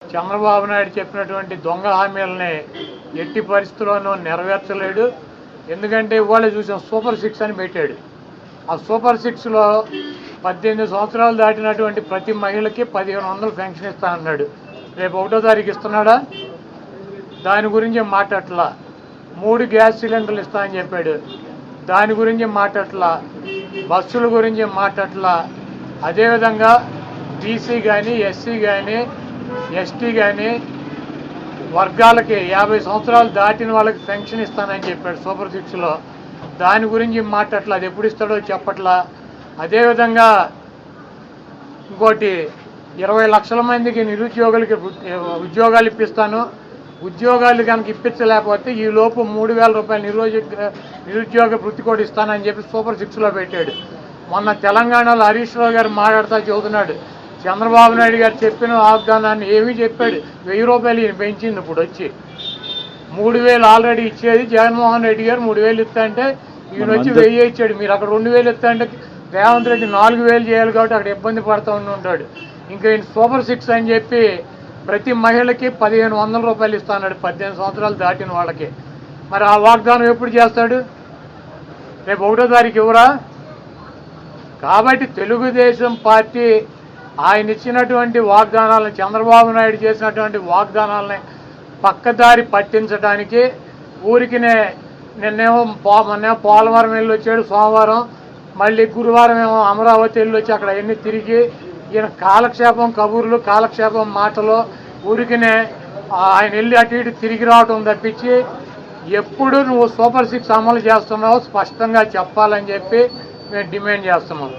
చంద్రబాబు నాయుడు చెప్పినటువంటి దొంగ హామీలని ఎట్టి పరిస్థితుల్లోనూ నెరవేర్చలేడు. ఎందుకంటే ఇవాళ చూసాం సూపర్ 6 అని పెట్టాడు. ఆ సూపర్ 6లో 18 సంవత్సరాలు దాటినటువంటి ప్రతి మహిళకి 1500 పెన్షన్ ఇస్తా అన్నాడు. రేపు 1వ తారీఖు ఇస్తున్నాడా? దాని గురించి మాట్లాడట్లా. 3 గ్యాస్ సిలిండర్లు ఇస్తా అని చెప్పాడు. దాని గురించి మాట్లాడట్లా. బస్సుల గురించి మాట్లాడట్లా. అదేవిధంగా బీసీ కానీ, ఎస్సీ కానీ, ఎస్టీ కానీ వర్గాలకి 50 సంవత్సరాలు దాటిన వాళ్ళకి పెన్షన్ ఇస్తానని చెప్పాడు సూపర్ 6లో. దాని గురించి మాట్లాడట్లా. అది ఎప్పుడు ఇస్తాడో చెప్పట్లా. అదేవిధంగా ఇంకోటి 20 లక్షల మందికి నిరుద్యోగులకి ఉద్యోగాలు ఇప్పిస్తాను. ఉద్యోగాలు కనుక ఇప్పించలేకపోతే ఈ లోపు 3000 రూపాయలు నిరుద్యోగ వృత్తి కూడా ఇస్తానని చెప్పి సూపర్ 6లో పెట్టాడు. మొన్న తెలంగాణలో హరీష్ రావు గారు మాట్లాడుతూ చెబుతున్నాడు, చంద్రబాబు నాయుడు గారు చెప్పిన వాగ్దానాన్ని ఏమీ చెప్పాడు. 1000 రూపాయలు ఈయన పెంచింది. ఇప్పుడు వచ్చి 3000 ఆల్రెడీ ఇచ్చేది జగన్మోహన్ రెడ్డి గారు 3000 ఇస్తా అంటే ఈయన వచ్చి 1000 ఇచ్చాడు. మీరు అక్కడ 2000 ఇస్తా అంటే రేవంత్ రెడ్డి 4000 చేయాలి కాబట్టి అక్కడ ఇబ్బంది పడుతూ ఉంటాడు. ఇంకా ఈయన సూపర్ 6 అని చెప్పి ప్రతి మహిళకి 1500 రూపాయలు ఇస్తా అన్నాడు 18 సంవత్సరాలు దాటిన వాళ్ళకి. మరి ఆ వాగ్దానం ఎప్పుడు చేస్తాడు? రేపు 1వ తారీఖు ఇవ్వరా? కాబట్టి తెలుగుదేశం పార్టీ ఆయన ఇచ్చినటువంటి వాగ్దానాలను, చంద్రబాబు నాయుడు చేసినటువంటి వాగ్దానాలని పక్కదారి పట్టించడానికి ఊరికినే నిన్నేమో పోలవరం వెళ్ళి వచ్చాడు సోమవారం, మళ్ళీ గురువారం ఏమో అమరావతి వెళ్ళి వచ్చి అక్కడ అన్ని తిరిగి ఈయన కాలక్షేపం కబుర్లు, కాలక్షేపం మాటలు, ఊరికినే ఆయన వెళ్ళి అటు ఇటు తిరిగి రావటం తప్పించి ఎప్పుడు నువ్వు సూపర్ 6 అమలు చేస్తున్నావో స్పష్టంగా చెప్పాలని చెప్పి మేము డిమాండ్ చేస్తున్నాం.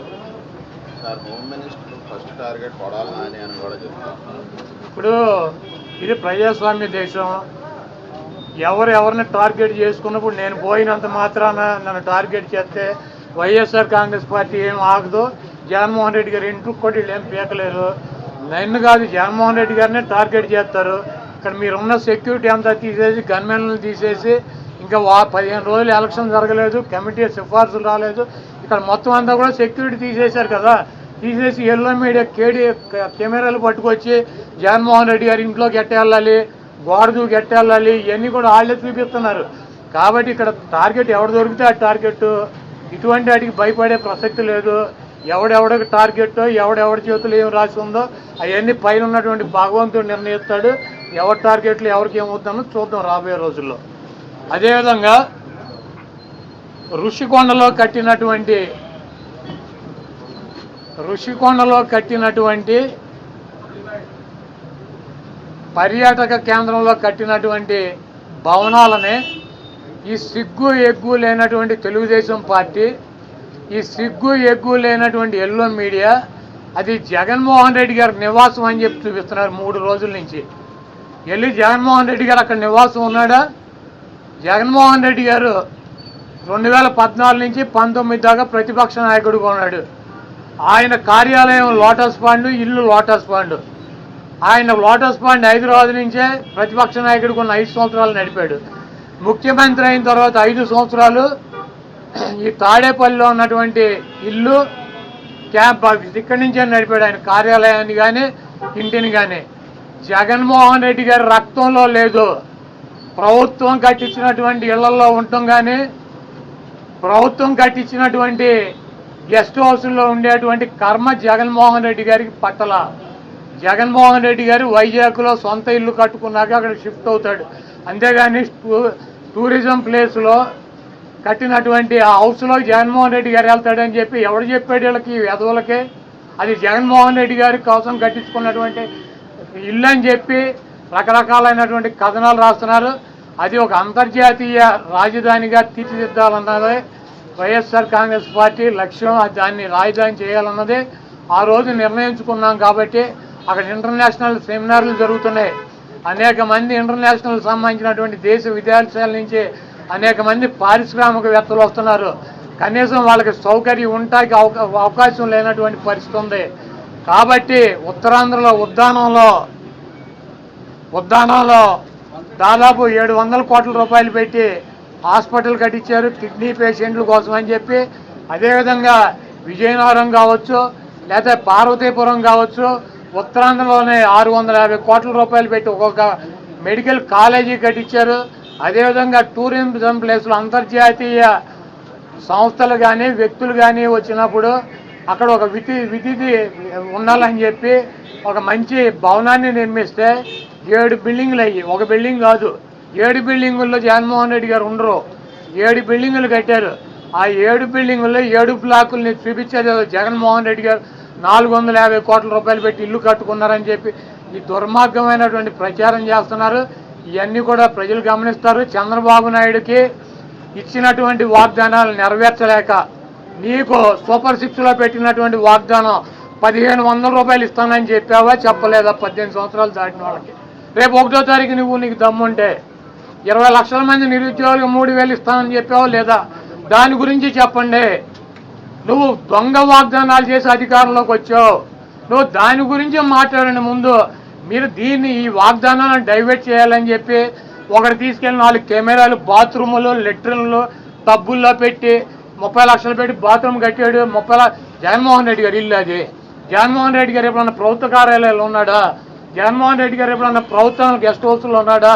ఇప్పుడు ఇది ప్రజాస్వామ్య దేశం. ఎవరిని టార్గెట్ చేసుకున్నప్పుడు నేను పోయినంత మాత్రాన నన్ను టార్గెట్ చేస్తే వైఎస్ఆర్ కాంగ్రెస్ పార్టీ ఏం ఆగదు. జగన్మోహన్ రెడ్డి గారు ఇంటికి కూడా వీళ్ళు ఏం పీకలేరు. నన్ను కాదు, జగన్మోహన్ రెడ్డి గారినే టార్గెట్ చేస్తారు. ఇక్కడ మీరున్న సెక్యూరిటీ అంతా తీసేసి, గన్మెన్లను తీసేసి, ఇంకా 15 రోజులు ఎలక్షన్ జరగలేదు, కమిటీ సిఫార్సులు రాలేదు, ఇక్కడ మొత్తం అంతా కూడా సెక్యూరిటీ తీసేశారు కదా. తీసేసి ఎల్లో మీడియా కెమెరాలు పట్టుకొచ్చి జగన్మోహన్ రెడ్డి గారి ఇంట్లోకి ఎట్టేళ్ళాలి, గోడదు ఎట్టేళ్ళాలి, ఇవన్నీ కూడా వాళ్ళే చూపిస్తున్నారు. కాబట్టి ఇక్కడ టార్గెట్ ఎవరు దొరికితే ఆ టార్గెట్. ఇటువంటి వాటికి భయపడే ప్రసక్తి లేదు. ఎవడెవడికి టార్గెట్, ఎవడెవడి చేతులు ఏం రాసి ఉందో అవన్నీ పైన ఉన్నటువంటి భగవంతుడు నిర్ణయిస్తాడు. ఎవరి టార్గెట్లు ఎవరికి ఏమవుతుందో చూద్దాం రాబోయే రోజుల్లో. అదేవిధంగా ఋషికొండలో కట్టినటువంటి పర్యాటక కేంద్రంలో కట్టినటువంటి భవనాలనే ఈ సిగ్గు ఎగ్గు లేనటువంటి తెలుగుదేశం పార్టీ, ఈ సిగ్గు ఎగ్గు లేనటువంటి ఎల్లో మీడియా అది జగన్మోహన్ రెడ్డి గారి నివాసం అని చెప్పి చూపిస్తున్నారు 3 రోజుల నుంచి. వెళ్ళి జగన్మోహన్ రెడ్డి గారు అక్కడ నివాసం ఉన్నాడా? జగన్మోహన్ రెడ్డి గారు 2014 నుంచి 19 దాకా ప్రతిపక్ష నాయకుడిగా ఉన్నాడు. ఆయన కార్యాలయం లోటస్ పాండ్, ఇల్లు లోటస్ పాండ్. ఆయన లోటస్ పాండ్ హైదరాబాద్ నుంచే ప్రతిపక్ష నాయకుడికి ఉన్న 5 సంవత్సరాలు నడిపాడు. ముఖ్యమంత్రి అయిన తర్వాత 5 సంవత్సరాలు ఈ తాడేపల్లిలో ఉన్నటువంటి ఇల్లు, క్యాంప్ ఆఫీస్ ఇక్కడి నుంచే నడిపాడు ఆయన కార్యాలయాన్ని కానీ ఇంటిని కానీ. జగన్మోహన్ రెడ్డి గారి రక్తంలో లేదు. ప్రభుత్వం కట్టించినటువంటి ఇళ్లలో ఉండటం కానీ, ప్రభుత్వం కట్టించినటువంటి గెస్ట్ హౌస్లో ఉండేటువంటి కర్మ జగన్మోహన్ రెడ్డి గారికి పట్టల. జగన్మోహన్ రెడ్డి గారు వైజాగ్లో సొంత ఇల్లు కట్టుకున్నాక అక్కడ షిఫ్ట్ అవుతాడు. అంతేగాని టూరిజం ప్లేస్లో కట్టినటువంటి ఆ హౌస్లో జగన్మోహన్ రెడ్డి గారు వెళ్తాడని చెప్పి ఎవడు చెప్పాడు వీళ్ళకి, వెధవులకే? అది జగన్మోహన్ రెడ్డి గారి కోసం కట్టించుకున్నటువంటి ఇల్లు అని చెప్పి రకరకాలైనటువంటి కథనాలు రాస్తున్నారు. అది ఒక అంతర్జాతీయ రాజధానిగా తీర్చిదిద్దాలన్నదే వైఎస్ఆర్ కాంగ్రెస్ పార్టీ లక్ష్యం. దాన్ని రాజధాని చేయాలన్నదే ఆ రోజు నిర్ణయించుకున్నాం. కాబట్టి అక్కడ ఇంటర్నేషనల్ సెమినార్లు జరుగుతున్నాయి. అనేక మంది ఇంటర్నేషనల్ సంబంధించినటువంటి దేశ విదేశాల నుంచి అనేక మంది పారిశ్రామికవేత్తలు వస్తున్నారు. కనీసం వాళ్ళకి సౌకర్యం ఉండటానికి అవకాశం లేనటువంటి పరిస్థితి ఉంది. కాబట్టి ఉత్తరాంధ్రలో ఉద్దానంలో దాదాపు 700 కోట్ల రూపాయలు పెట్టి హాస్పిటల్ కట్టించారు కిడ్నీ పేషెంట్ల కోసం అని చెప్పి. అదేవిధంగా విజయనగరం కావచ్చు, లేకపోతే పార్వతీపురం కావచ్చు, ఉత్తరాంధ్రలోనే 650 కోట్ల రూపాయలు పెట్టి ఒక్కొక్క మెడికల్ కాలేజీ కట్టించారు. అదేవిధంగా టూరిజం ప్లేస్లో అంతర్జాతీయ సంస్థలు కానీ వ్యక్తులు కానీ వచ్చినప్పుడు అక్కడ ఒక విధి ఉండాలని చెప్పి ఒక మంచి భవనాన్ని నిర్మిస్తే 7 బిల్డింగులు అయ్యి, ఒక బిల్డింగ్ కాదు 7 బిల్డింగుల్లో జగన్మోహన్ రెడ్డి గారు ఉండరు. 7 బిల్డింగులు కట్టారు. ఆ 7 బిల్డింగుల్లో 7 బ్లాకుల్ని చూపించేది జగన్మోహన్ రెడ్డి గారు 450 కోట్ల రూపాయలు పెట్టి ఇల్లు కట్టుకున్నారని చెప్పి ఈ దుర్మార్గమైనటువంటి ప్రచారం చేస్తున్నారు. ఇవన్నీ కూడా ప్రజలు గమనిస్తారు. చంద్రబాబు నాయుడుకి ఇచ్చినటువంటి వాగ్దానాలు నెరవేర్చలేక నీకు సూపర్ 6లో పెట్టినటువంటి వాగ్దానం 1500 రూపాయలు ఇస్తానని చెప్పావా, చెప్పలేదా? 18 సంవత్సరాలు దాటిన వాళ్ళకి రేపు 1వ తారీఖు నీకు దమ్ముంటే 20 లక్షల మంది నిరుద్యోగులకు 3000 ఇస్తానని చెప్పావా లేదా? దాని గురించి చెప్పండి. నువ్వు దొంగ వాగ్దానాలు చేసి అధికారంలోకి వచ్చావు. నువ్వు దాని గురించి మాట్లాడండి. ముందు మీరు ఈ వాగ్దానాలను డైవర్ట్ చేయాలని చెప్పి ఒకటి తీసుకెళ్ళి 4 కెమెరాలు బాత్రూములు లెట్రిన్లు టబ్బుల్లో పెట్టి 30 లక్షలు పెట్టి బాత్రూమ్ కట్టాడు. జగన్మోహన్ రెడ్డి గారు ఇల్లు అది. జగన్మోహన్ రెడ్డి గారు ఎప్పుడన్నా ప్రభుత్వ కార్యాలయాలు ఉన్నాడా? జగన్మోహన్ రెడ్డి గారు ఎప్పుడన్నా ప్రభుత్వం గెస్ట్ హౌస్లో ఉన్నాడా?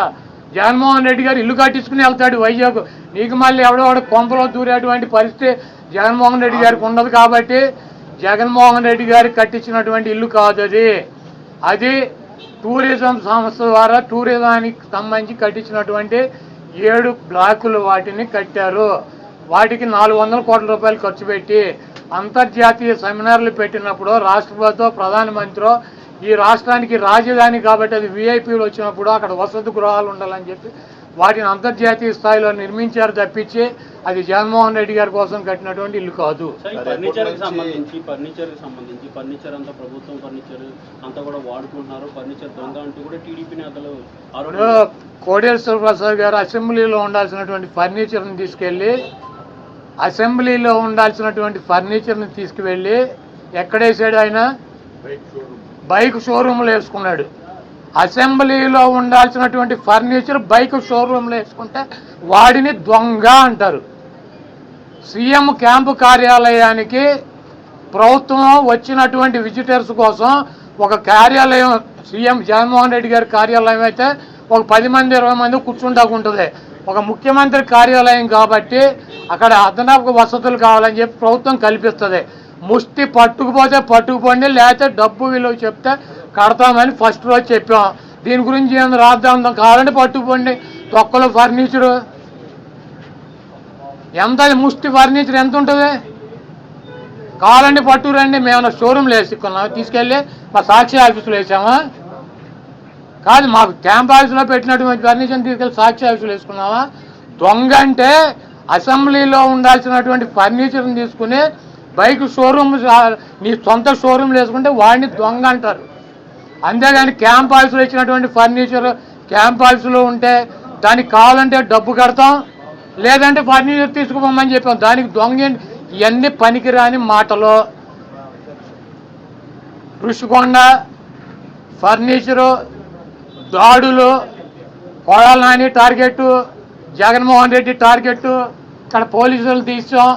జగన్మోహన్ రెడ్డి గారు ఇల్లు కట్టించుకుని వెళ్తాడు వైజాగ్. నీకు మళ్ళీ ఎవడో కొంపలో దూరేటువంటి పరిస్థితి జగన్మోహన్ రెడ్డి గారికి ఉండదు. కాబట్టి జగన్మోహన్ రెడ్డి గారికి కట్టించినటువంటి ఇల్లు కాదు అది టూరిజం సంస్థ ద్వారా టూరిజానికి సంబంధించి కట్టించినటువంటి 7 బ్లాకులు వాటిని కట్టారు. వాటికి 400 కోట్ల రూపాయలు ఖర్చు పెట్టి అంతర్జాతీయ సెమినార్లు పెట్టినప్పుడు రాష్ట్రపతితో ప్రధానమంత్రి ఈ రాష్ట్రానికి రాజధాని కాబట్టి అది విఐపీలు వచ్చినప్పుడు అక్కడ వసతి గృహాలు ఉండాలని చెప్పి వాటిని అంతర్జాతీయ స్థాయిలో నిర్మించారు తప్పించి అది జగన్మోహన్ రెడ్డి గారి కోసం కట్టినటువంటి ఇల్లు కాదు. ఫర్నిచర్కి సంబంధించి ఫర్నిచర్ అంతా ప్రభుత్వం ఫర్నిచర్ అంతా కూడా వాడుకుంటున్నారు. ఫర్నిచర్ దొంగ అంటూ కూడా టీడీపీ నేతలు కోడేశ్వర ప్రసాద్ గారు అసెంబ్లీలో ఉండాల్సినటువంటి ఫర్నిచర్ని తీసుకువెళ్ళి ఎక్కడేసాడు? ఆయన బైక్ షోరూమ్లో వేసుకున్నాడు. అసెంబ్లీలో ఉండాల్సినటువంటి ఫర్నిచర్ బైక్ షోరూమ్లో వేసుకుంటే వాడిని దొంగ అంటారు. సీఎం క్యాంపు కార్యాలయానికి ప్రభుత్వం వచ్చినటువంటి విజిటర్స్ కోసం ఒక కార్యాలయం సీఎం జగన్మోహన్ రెడ్డి గారి కార్యాలయం అయితే ఒక 10 మంది 20 మంది కూర్చుంటాకుంటుంది. ఒక ముఖ్యమంత్రి కార్యాలయం కాబట్టి అక్కడ అదనపు వసతులు కావాలని చెప్పి ప్రభుత్వం కల్పిస్తుంది. ముష్టి పట్టుకుపోతే పట్టుకుపోండి, లేకపోతే డబ్బు విలువ చెప్తే కడతామని ఫస్ట్ రోజు చెప్పాం. దీని గురించి ఏం రాద్దాం కావాలంటే పట్టుకుపోండి. తొక్కలో ఫర్నిచరు ఎంత? ముష్టి ఫర్నిచర్ ఎంత ఉంటుంది? కావాలంటే పట్టుకురండి. మేము షోరూమ్లో వేసుకున్నాం, తీసుకెళ్ళి మా సాక్షి ఆఫీసులో వేసామా? కాదు, మాకు క్యాంప్ ఆఫీసులో పెట్టినటువంటి ఫర్నిచర్ని తీసుకెళ్ళి సాక్షి ఆఫీసులో వేసుకున్నావా? దొంగ అంటే అసెంబ్లీలో ఉండాల్సినటువంటి ఫర్నిచర్ని తీసుకుని బైక్ షోరూమ్ నీ సొంత షోరూమ్లు వేసుకుంటే వాడిని దొంగ అంటారు. అంతేగాని క్యాంప్ ఆఫీసులో ఇచ్చినటువంటి ఫర్నిచర్ క్యాంప్ ఆఫీసులో ఉంటే దానికి కావాలంటే డబ్బు కడతాం, లేదంటే ఫర్నిచర్ తీసుకుపోమని చెప్పాం. దానికి దొంగ ఇవన్నీ పనికిరాని మాటలు. ఋషికొండ ఫర్నిచరు దాడులు, కొడాల నాని టార్గెట్, జగన్మోహన్ రెడ్డి టార్గెట్, ఇక్కడ పోలీసులు తీసాం.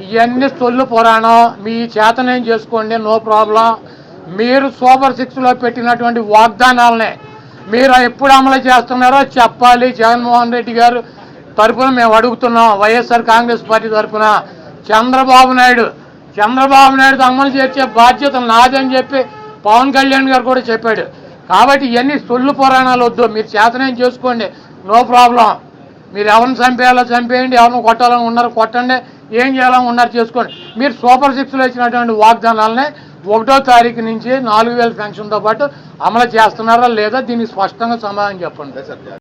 ఇవన్నీ సొల్లు పురాణం. మీ చేతనేం చేసుకోండి, నో ప్రాబ్లం. మీరు సూపర్ 6లో పెట్టినటువంటి వాగ్దానాలనే మీరు ఎప్పుడు అమలు చేస్తున్నారో చెప్పాలి. జగన్మోహన్ రెడ్డి గారు తరఫున మేము అడుగుతున్నాం, వైఎస్ఆర్ కాంగ్రెస్ పార్టీ తరఫున. చంద్రబాబు నాయుడు అమలు చేసే బాధ్యత నాదని చెప్పి పవన్ కళ్యాణ్ గారు కూడా చెప్పాడు. కాబట్టి ఇవన్నీ సొల్లు పురాణాలు వద్దు. మీరు చేతనేం చేసుకోండి, నో ప్రాబ్లం. మీరు ఎవరిని చంపేయాలో చంపేయండి, ఎవరిని కొట్టాలని ఉన్నారు కొట్టండి, ఏం చేయాలని ఉన్నారు చేసుకోండి. మీరు సూపర్ 6లో ఇచ్చినటువంటి వాగ్దానాలనే 1వ తారీఖు నుంచి 4000 పెన్షన్తో పాటు అమలు చేస్తున్నారా లేదా? దీనికి స్పష్టంగా సమాధానం చెప్పండి.